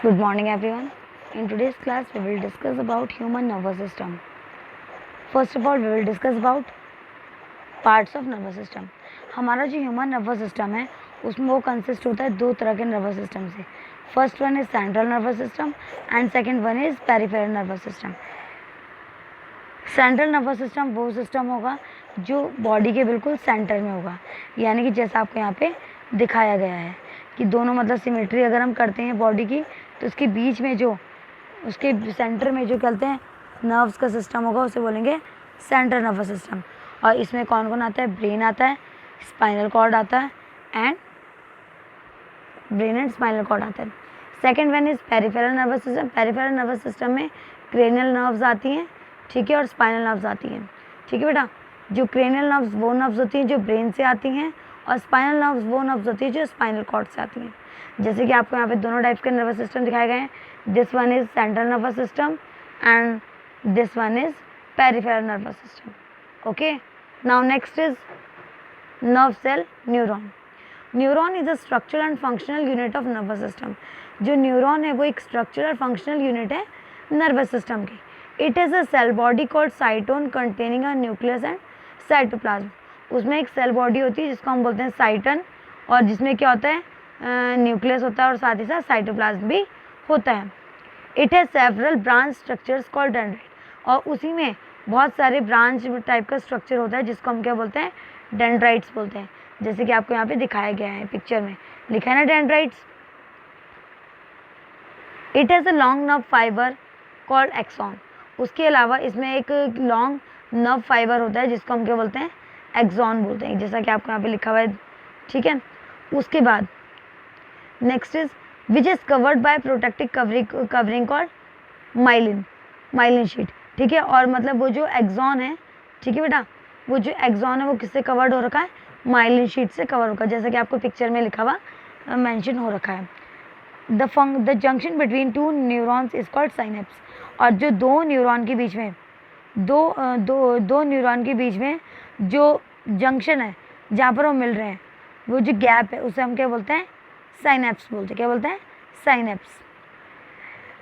Good morning everyone. In today's class we will discuss about human nervous system. First of all we will discuss about parts of nervous system. हमारा जो human nervous system है उसमें वो consist होता है दो तरह के नर्वस सिस्टम से. First one is central nervous system and second one is peripheral nervous system. Central nervous system वो सिस्टम होगा जो बॉडी के बिल्कुल सेंटर में होगा, यानी कि जैसा आपको यहाँ पे दिखाया गया है कि दोनों मतलब सिमेट्री अगर हम करते हैं बॉडी की तो उसके बीच में जो उसके सेंटर में जो कहते हैं नर्व्स का सिस्टम होगा उसे बोलेंगे सेंट्रल नर्वस सिस्टम. और इसमें कौन कौन आता है? ब्रेन आता है, स्पाइनल कॉर्ड आता है and brain and spinal cord आता है. Second one is peripheral nervous system. Peripheral nervous system में क्रेनियल नर्व्स आती हैं, ठीक है, और स्पाइनल नर्व्स आती हैं. ठीक है बेटा, जो क्रेनियल नर्व्स वो नर्व्स होती हैं जो ब्रेन से आती हैं और स्पाइनल नर्व्स वो नर्व्स होती है जो स्पाइनल कॉर्ड से आती हैं. जैसे कि आपको यहाँ पे दोनों टाइप्स के नर्वस सिस्टम दिखाए गए हैं. This one is central nervous system and this one is peripheral nervous system. Okay, now next is nerve cell neuron. Neuron is a structural and functional unit of nervous system. जो neuron है वो एक structural और functional unit है nervous system की. It is a cell body called cyton containing a nucleus and cytoplasm. उसमें एक cell body होती है जिसको हम बोलते हैं साइटन, और जिसमें क्या होता है, न्यूक्लियस होता है और साथ ही साथ साइटोप्लाज्म भी होता है. It has several branch structures called dendrite. और उसी में बहुत सारे ब्रांच टाइप का स्ट्रक्चर होता है जिसको हम क्या बोलते हैं? डेंड्राइट्स बोलते हैं. जैसे कि आपको यहाँ पे दिखाया गया है, पिक्चर में लिखा है ना dendrites. It has a long nerve fibre called axon. उसके अलावा इसमें एक लॉन्ग नर्व फाइबर होता है जिसको हम क्या बोलते हैं? एक्सॉन बोलते हैं, जैसा कि आपको यहाँ पे लिखा हुआ है. ठीक है, उसके बाद next is which is covered by protective covering called myelin sheath. ठीक है, और मतलब वो जो एक्सॉन है, ठीक है बेटा, वो जो एक्सॉन है वो किससे कवर्ड हो रखा है? माइलिन शीट से कवर होगा, जैसा कि आपको पिक्चर में लिखा हुआ मेंशन हो रखा है. The junction between two neurons is called synapse. और जो दो न्यूरॉन के बीच में दो न्यूरॉन के बीच में जो जंक्शन है जहाँ पर वो मिल रहे हैं, वो जो गैप है उसे हम क्या बोलते हैं? साइनेप्स बोलते हैं. क्या बोलते हैं? Synapse.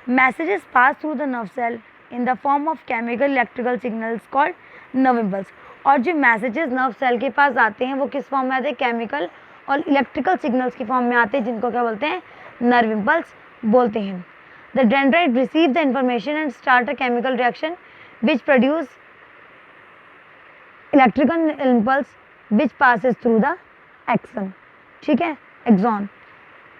Messages pass through the nerve cell in the form of chemical electrical signals called nerve impulse. और जो मैसेजेस नर्व सेल के पास आते हैं वो किस फॉर्म में आते हैं? केमिकल और इलेक्ट्रिकल सिग्नल्स की फॉर्म में आते हैं, जिनको क्या बोलते हैं? नर्व इम्पल्स बोलते हैं. The dendrite receive the information and start a chemical reaction which produce electrical impulse which passes through the action. ठीक है, एक्सॉन.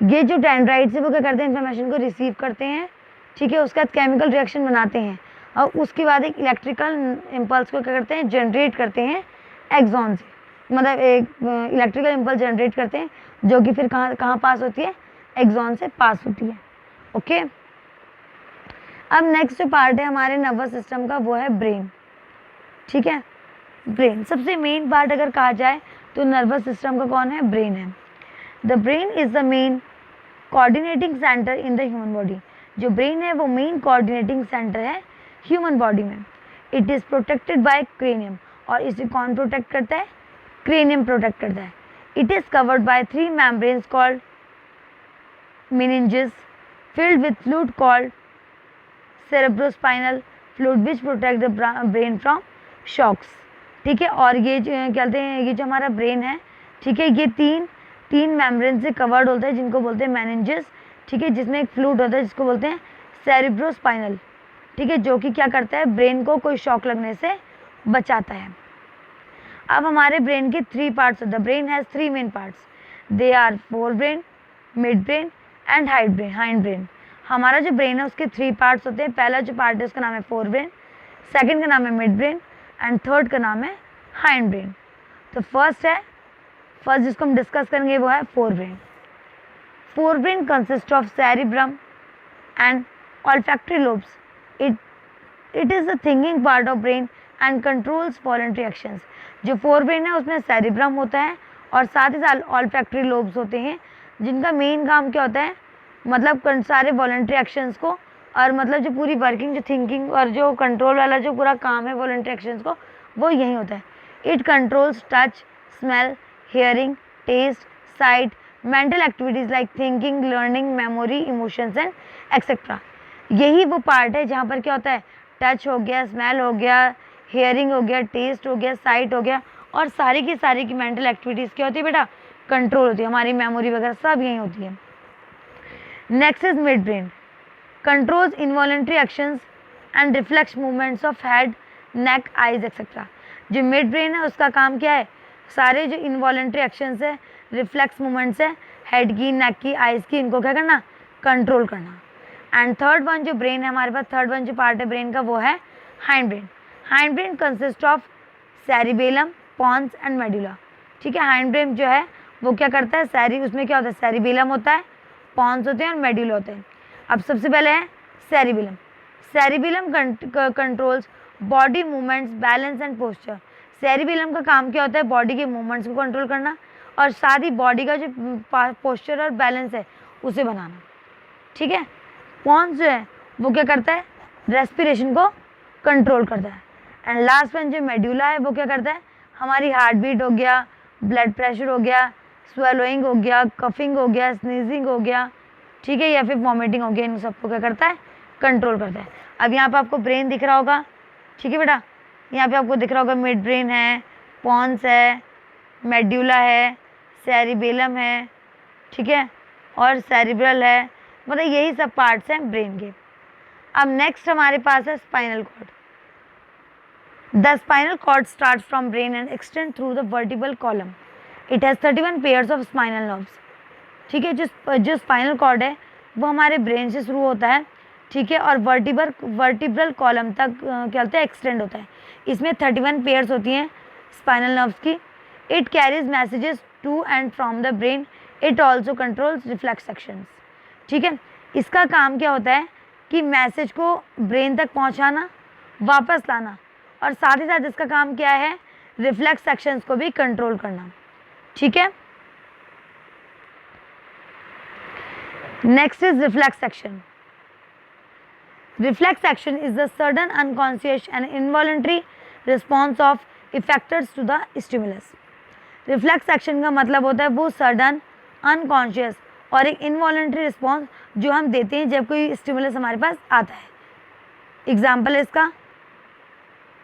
ये जो डेंड्राइट्स है वो क्या करते हैं? इंफॉर्मेशन को रिसीव करते हैं, ठीक है, उसके बाद केमिकल रिएक्शन बनाते हैं और उसके बाद एक इलेक्ट्रिकल इम्पल्स को क्या करते हैं? जनरेट करते हैं एक्सॉन से. मतलब एक इलेक्ट्रिकल इम्पल्स जनरेट करते हैं जो कि फिर कहाँ पास होती है? एक्सॉन से पास होती है. ओके, अब नेक्स्ट जो पार्ट है हमारे नर्वस सिस्टम का वो है ब्रेन. ठीक है, ब्रेन सबसे मेन पार्ट अगर कहा जाए तो नर्वस सिस्टम का कौन है? ब्रेन है. The brain is the main coordinating centre in the human body. जो ब्रेन है वो मेन कोऑर्डिनेटिंग सेंटर है ह्यूमन बॉडी में. It is protected by cranium. और इसे कौन प्रोटेक्ट करता है? क्रेनियम प्रोटेक्ट करता है. It is covered by 3 membranes called meninges filled with fluid called cerebrospinal fluid which protect the brain from shocks. ठीक है, और ये जो कहते हैं ये जो हमारा ब्रेन है, ठीक है, ये तीन मेम्ब्रेन से कवर्ड होता है जिनको बोलते हैं मेनिंजेस. ठीक है, जिसमें एक फ्लूइड होता है जिसको बोलते हैं सेरिब्रोस्पाइनल. ठीक है, जो कि क्या करता है? ब्रेन को कोई शॉक लगने से बचाता है. अब हमारे ब्रेन के 3 पार्ट्स होते हैं. Brain has 3 main parts. They are fore brain, mid brain and hind brain. हमारा जो ब्रेन है उसके 3 पार्ट्स होते हैं. पहला जो पार्ट है उसका नाम है फोर ब्रेन, सेकंड का नाम है मिड ब्रेन एंड थर्ड का नाम है हाइंड ब्रेन. तो फर्स्ट जिसको हम डिस्कस करेंगे वो है fore brain. Fore brain consist of cerebrum and olfactory lobes. It is the thinking part of brain and controls voluntary actions. जो फोर ब्रेन है उसमें सेरिब्रम होता है और साथ ही साथ ऑल्फैक्टरी लोब्स होते हैं जिनका मेन काम क्या होता है? मतलब सारे वॉलंटरी एक्शंस को और मतलब जो पूरी वर्किंग, जो थिंकिंग और जो कंट्रोल वाला जो पूरा काम है वॉलंटरी एक्शंस को, वो यही होता है. It controls touch, smell, hearing, taste, sight, mental activities like thinking, learning, memory, emotions and etcetera. यही वो पार्ट है जहाँ पर क्या होता है, टच हो गया, स्मेल हो गया, हेयरिंग हो गया, टेस्ट हो गया, साइट हो गया, और सारी की मेंटल एक्टिविटीज़ क्या होती है बेटा, कंट्रोल होती है, हमारी मेमोरी वगैरह सब यही होती है। Next is mid brain, controls involuntary actions and reflex movements of head, neck, eyes etcetera. जो मिड ब्रेन है उसका काम क्या है, सारे जो इनवॉलेंट्री एक्शंस है, रिफ्लेक्स मूवमेंट्स है, हेड की, नेक की, आइज की, इनको क्या करना, कंट्रोल करना। एंड थर्ड वन जो ब्रेन है हमारे पास, थर्ड वन जो पार्ट है ब्रेन का वो है hind brain. Hind brain consist of cerebellum, pons and medulla. ठीक है, हाइंड ब्रेन जो है वो क्या करता है, उसमें क्या होता है, सेरिबेलम होता है, पॉन्स होते हैं और मेडुला होते हैं। अब सबसे पहले है cerebellum. Cerebellum controls body movements, balance and posture. Cerebellum का काम क्या होता है, बॉडी के मूवमेंट्स को कंट्रोल करना और साथ ही बॉडी का जो पोस्चर और बैलेंस है उसे बनाना। ठीक है, पॉन्स जो है वो क्या करता है, रेस्पिरेशन को कंट्रोल करता है। एंड लास्ट वन जो मेडुला है वो क्या करता है, हमारी हार्ट बीट हो गया, ब्लड प्रेशर हो गया, स्वेलोइंग हो गया, कफिंग हो गया, स्नीजिंग हो गया, ठीक है, या फिर वॉमिटिंग हो गया, इन सबको क्या करता है, कंट्रोल करता है। अब यहाँ पे आपको ब्रेन दिख रहा होगा, ठीक है बेटा, यहाँ पे आपको दिख रहा होगा मिड ब्रेन है, पॉन्स है, मेडुला है, सेरिबेलम है, ठीक है, और सेरिब्रल है, मतलब यही सब पार्ट्स हैं ब्रेन के। अब नेक्स्ट हमारे पास है spinal cord. The spinal cord start from brain and extend through the vertebral column. It has 31 pairs of spinal nerves. ठीक है, जो स्पाइनल कॉर्ड है वो हमारे ब्रेन से शुरू होता है, ठीक है, और वर्टिब्रल कॉलम तक क्या होता है, एक्सटेंड होता है। इसमें 31 पेयर्स होती हैं स्पाइनल नर्व्स की। It carries messages to and from the brain. It also controls reflex actions. ठीक है, इसका काम क्या होता है कि मैसेज को ब्रेन तक पहुंचाना, वापस लाना, और साथ ही साथ इसका काम क्या है, रिफ्लेक्स एक्शंस को भी कंट्रोल करना। ठीक है, next is reflex action. Reflex action is the sudden, unconscious and involuntary response of effectors to the stimulus. Reflex action का मतलब होता है वो सडन, अनकॉन्शियस और एक इनवॉलेंट्री रिस्पॉन्स जो हम देते हैं जब कोई स्टिमुलस हमारे पास आता है। एग्जाम्पल है इसका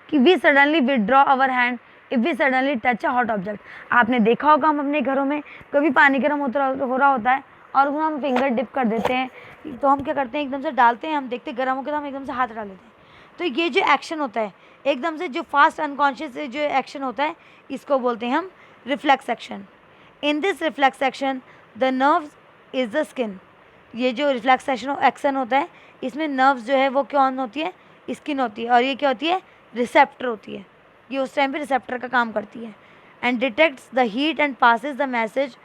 कि we suddenly withdraw our hand if we suddenly touch a hot object. आपने देखा होगा हम अपने घरों में कभी पानी गर्म हो रहा होता है और उसमें हम फिंगर डिप कर देते हैं, तो हम क्या करते हैं, एकदम से डालते हैं, हम देखते हैं गर्म हो गया तो हम एकदम से हाथ हटा लेते हैं। तो ये जो एक्शन होता है एकदम से, जो फास्ट अनकॉन्शियस जो एक्शन होता है, इसको बोलते हैं हम reflex action. In this reflex action the nerves is the skin. ये जो रिफ्लेक्स एक्शन होता है इसमें नर्व्स जो है वो कौन होती है, स्किन होती है, और ये क्या होती है, रिसेप्टर होती है। ये उस टाइम पे रिसेप्टर का काम करती है। And detects the heat and passes the message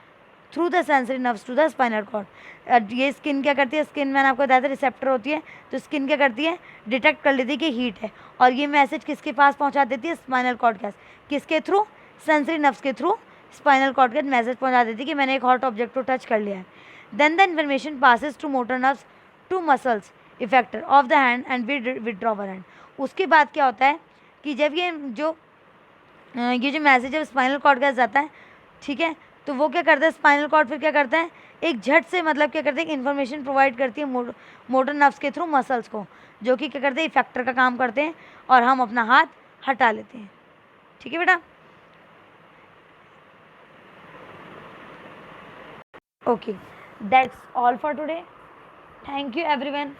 through the sensory nerves to the spinal cord. ये स्किन क्या करती है, स्किन मैंने आपको बताया था रिसेप्टर होती है, तो स्किन क्या करती है, डिटेक्ट कर लेती है कि हीट है, और ये मैसेज किसके पास पहुंचा देती है, स्पाइनल कॉर्ड के, किसके थ्रू, सेंसरी नर्व्स के थ्रू स्पाइनल कॉर्ड के मैसेज पहुंचा देती है कि मैंने एक हॉट ऑब्जेक्ट को टच कर लिया है। Then the information passes to motor nerves to muscles effector of the hand and withdraw our hand. उसके बाद क्या होता है कि जब ये जो मैसेज है स्पाइनल कॉर्ड का जाता है, ठीक है, तो वो क्या करता है, स्पाइनल कॉर्ड फिर क्या करता है, एक झट से मतलब क्या करते हैं, इन्फॉर्मेशन प्रोवाइड करती है मोटर नर्व्स के थ्रू मसल्स को, जो कि क्या करते हैं, इफेक्टर का काम करते हैं, और हम अपना हाथ हटा लेते हैं। ठीक है बेटा, okay, that's all for today. Thank you everyone.